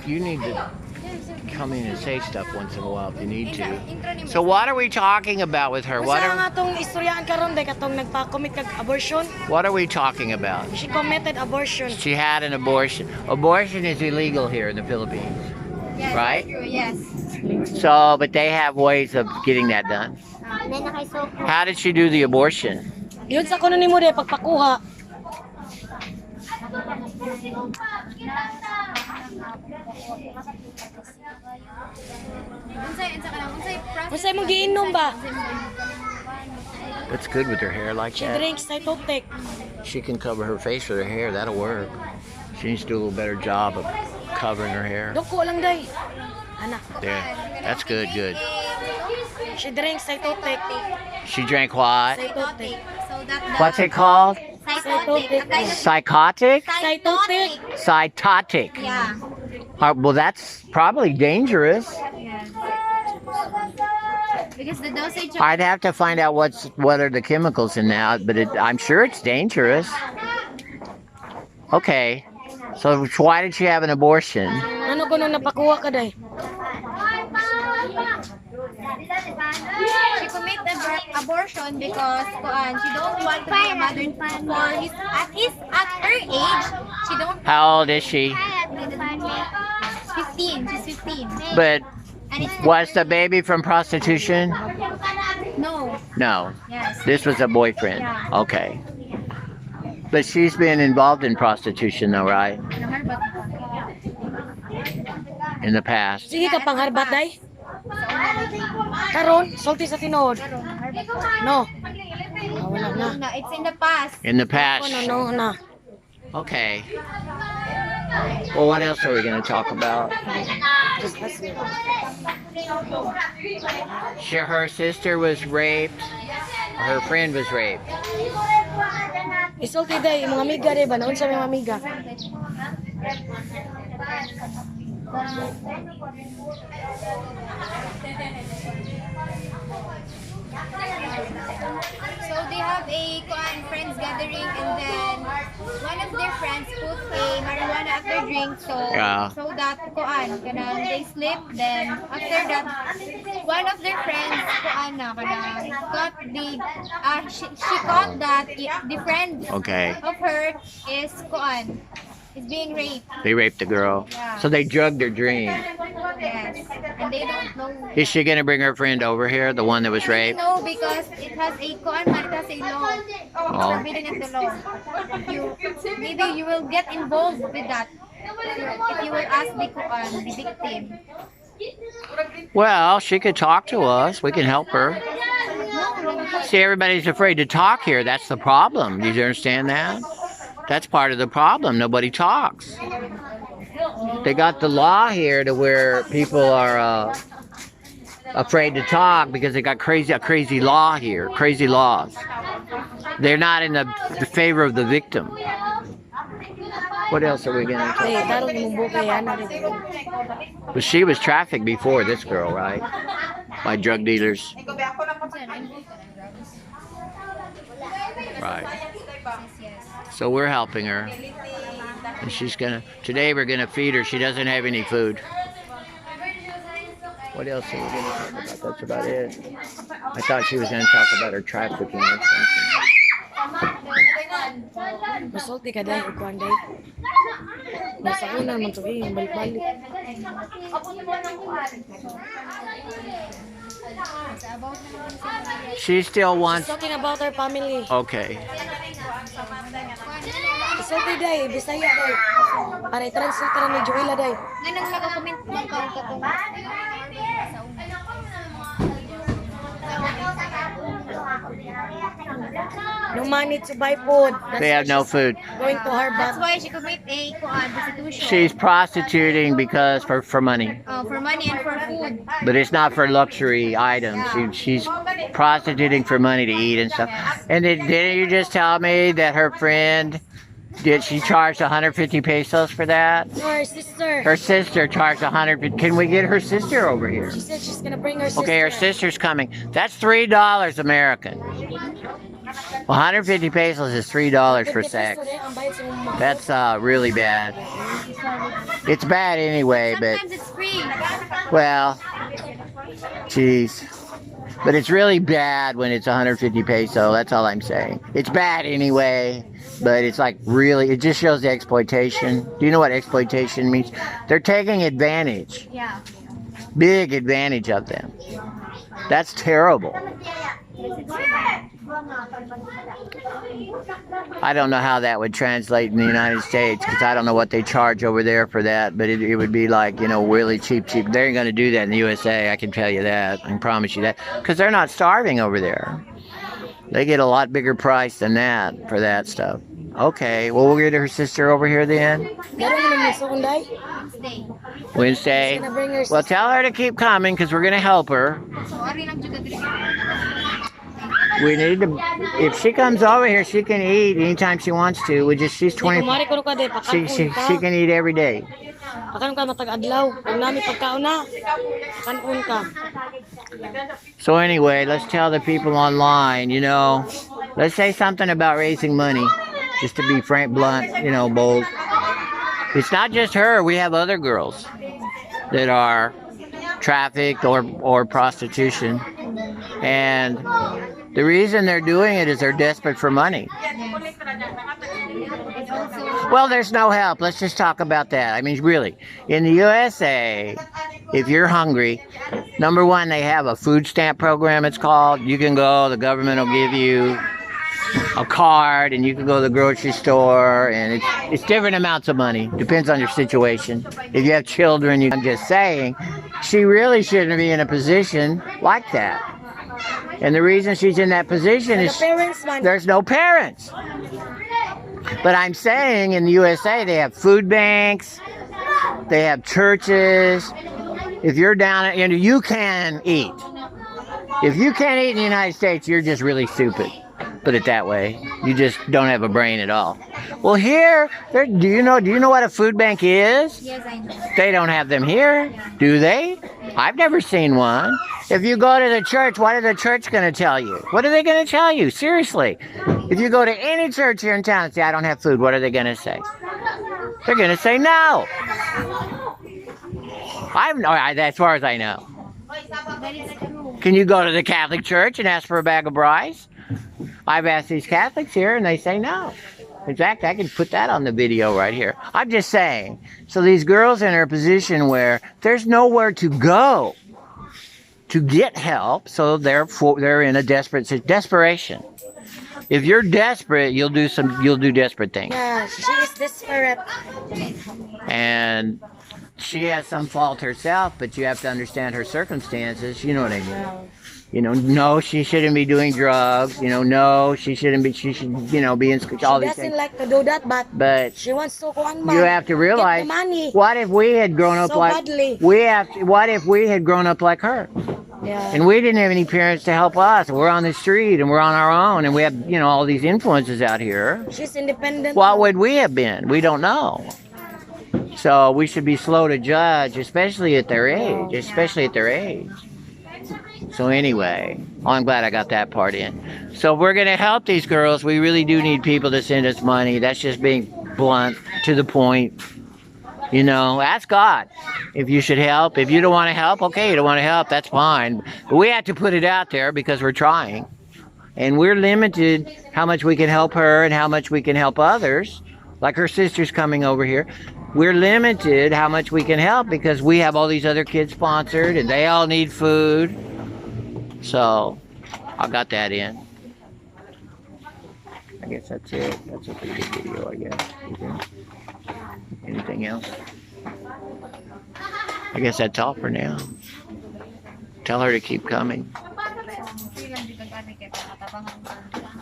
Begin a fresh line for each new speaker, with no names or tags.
You need to come in and say stuff once in a while if you need to. So what are we talking about with her? What are we talking about?
She committed abortion.
She had an abortion. Abortion is illegal here in the Philippines,
Yes,
right?
true, yes.
So, but they have ways of getting that done. How did she do the abortion?
Yun sa kuno nimo de pagpakuha. Unsay mong giinom ba?
That's good with her hair like
She
that.
drinks cytotic.
She can cover her face with her hair. That'll work. She needs to do a little better job of covering her hair.
Doko lang day. Anak.
There. That's good, good.
She drinks cytotic.
She drank what?
Cytotic.
So that
What's it called?
psychotic.
Psychotic?
Cytotic.
Cytotic.
Yeah.
Well, that's probably dangerous.
Yes. Because the dosage of
I'd have to find out what are the chemicals in that, but I'm sure it's dangerous. Okay. So why did she have an abortion?
Ano kuno napakuha ka day?
she commit abortion because she don't want to be a mother for at her age. She don't.
How old is she?
15. She's 15.
But
And it's
was the baby from prostitution?
no.
No.
Yes.
This was a boyfriend.
Yeah.
Okay. But she's been involved in prostitution though, right? In the past.
Sige ka pangharbat day. Karon, sulti sa tinuod. No. Wala na.
No, it's in the past.
In the past.
No, na.
Okay. Well, what else are we going to talk about? Her sister was raped. Her friend was raped.
Isulti day, mga amiga day ba? Naunsa may mga amiga?
So they have a friends gathering, and then one of their friends put a marijuana at their drink, so
Yeah.
so that they sleep. Then after that, one of their friends got she caught that the friend
Okay.
of her is being raped.
They raped the girl.
Yeah.
So they drugged her drink.
Yes, and they don't know.
Is she going to bring her friend over here, the one that was raped?
No, because it has a law.
Oh.
Forbidden in the law. Maybe you will get involved with that. If you will ask the victim.
Well, she could talk to us. We can help her. See, everybody's afraid to talk here. That's the problem. Do you understand that? That's part of the problem. Nobody talks. They got the law here to where people are afraid to talk because they got a crazy law here, crazy laws. They're not in the favor of the victim. What else are we going to talk
Hey,
about?
darong imong bukay ana rin.
But she was trafficked before, this girl, right? By drug dealers. Right. So we're helping her. And today we're gonna feed her. She doesn't have any food. What else are we gonna talk about? That's about it. I thought she was gonna talk about her trafficking or something.
Masulti ka day, ukuan day. Nasa una man to balik-balik.
She still wants.
Talking about her family.
Okay.
Isulti day, Bisaya day. Para i-translate ka na ni Joella day.
Ganun nag-comment lang ka ito.
No money to buy food.
They have no food.
Going to her
That's
back.
why she commit a prostitution.
She's prostituting because for money.
For money and for food.
But it's not for luxury items. She's prostituting for money to eat and stuff. And didn't you just tell me that her friend, did she charge 150 pesos for that?
No, her sister.
Her sister charged 100. Can we get her sister over here?
She said she's gonna bring her sister.
Okay, her sister's coming. That's $3 American. 150 pesos is $3 for
50
sex.
peso rin ang bayad sa mga.
That's really bad. It's bad anyway, but
Sometimes it's free.
well, geez. But it's really bad when it's 150 peso. That's all I'm saying. It's bad anyway, but it's like really, it just shows the exploitation. Do you know what exploitation means? They're taking advantage,
Yeah.
big advantage of them. That's terrible. I don't know how that would translate in the United States because I don't know what they charge over there for that, but it would be like, you know, really cheap. They ain't going to do that in the USA, I can tell you that. I can promise you that. Because they're not starving over there. They get a lot bigger price than that for that stuff. Okay, well, we'll get her sister over here then.
Gano'n mo naman sa kunday?
Stay.
Wednesday.
She's gonna bring her
Well, tell her to keep coming because we're going to help her.
So, ari lang juga diri.
We need to, if she comes over here, she can eat anytime she wants to. She's 20,
Kumari ko ka de,
she
pakanon ka.
can eat every day.
Pakanon ka matag-adlaw. Kung nami pagkaon na, pakanon ka.
So anyway, let's tell the people online, you know, let's say something about raising money, just to be frank, blunt, you know, bold. It's not just her. We have other girls that are trafficked or prostitution. And the reason they're doing it is they're desperate for money. Well, there's no help. Let's just talk about that. I mean, really, in the USA, if you're hungry, number one, they have a food stamp program, it's called. You can go, the government will give you a card, and you can go to the grocery store, and it's different amounts of money. Depends on your situation. If you have children, I'm just saying, she really shouldn't be in a position like that. And the reason she's in that position is there's no parents. But I'm saying in the USA, they have food banks, they have churches. If you're down, you can eat. If you can't eat in the United States, you're just really stupid. Put it that way. You just don't have a brain at all. Well, here, do you know what a food bank is?
Yes, I know.
They don't have them here, do they? I've never seen one. If you go to the church, what is the church going to tell you? What are they going to tell you? Seriously. If you go to any church here in town and say, I don't have food, what are they going to say? They're going to say no. As far as I know.
That is true.
Can you go to the Catholic Church and ask for a bag of rice? I've asked these Catholics here and they say no. In fact, I can put that on the video right here. I'm just saying. So these girls are in a position where there's nowhere to go to get help, so they're in a desperation. If you're desperate, you'll do desperate things.
Yeah, she is desperate.
And she has some fault herself, but you have to understand her circumstances. You know what I mean?
Yeah.
You know, no, she shouldn't be doing drugs. You know, no, she shouldn't be. She should, you know, be in all
She
these
doesn't
things.
like to do that,
But
she wants to go on
you have to realize,
get the money.
what if we had grown up
So
like
badly.
what if we had grown up like her,
Yeah.
and we didn't have any parents to help us? We're on the street and we're on our own, and we have, you know, all these influences out here.
She's independent.
What would we have been? We don't know. So we should be slow to judge, especially at their age. Especially at their age. So anyway, I'm glad I got that part in. So if we're going to help these girls, we really do need people to send us money. That's just being blunt, to the point. You know, ask God if you should help. If you don't want to help, okay, you don't want to help, that's fine. But we have to put it out there because we're trying. And we're limited how much we can help her and how much we can help others. Like her sister's coming over here. We're limited how much we can help because we have all these other kids sponsored and they all need food. So, I got that in. I guess that's it. That's a pretty good video, I guess. Anything else? I guess that's all for now. Tell her to keep coming.
Free lang juga kami kay pangatabangan.